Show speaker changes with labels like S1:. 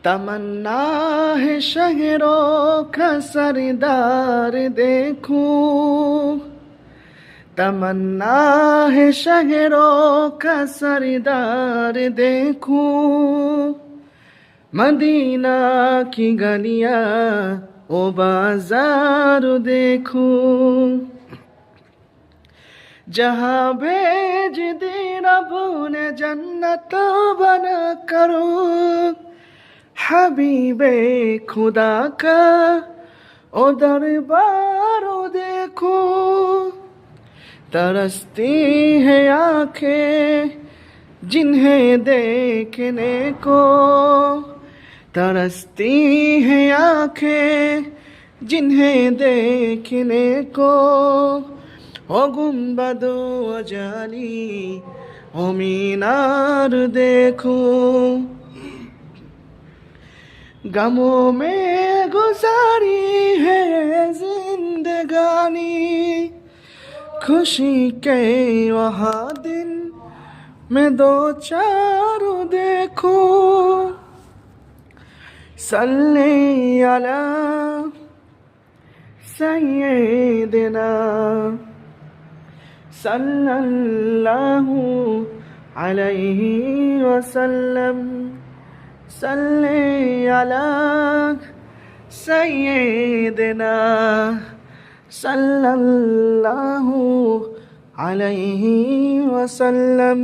S1: तमन्ना है शहरों का सरदार देखूं, तमन्ना है शहरों का सरदार देखूं, मदीना की गलियां ओ बाजार देखूं, जहां भेज दी रब ने जन्नत बना करूं, हबीबे खुदा का ओ दरबार देखो। तरसती है आंखें जिन्हें देखने को, तरसती है आंखें जिन्हें देखने को, ओ गुंबदो जानी ओ मीनार देखो। गमों में गुजारी है जिंदगानी, खुशी के वहाँ दिन में दो चार देखो। सल्ले अला सय्यिदिना सल्लल्लाहु अलैहि वसल्लम, सल्ले अला सय्यिदिना सल्लल्लाहु अलैहि वसल्लम।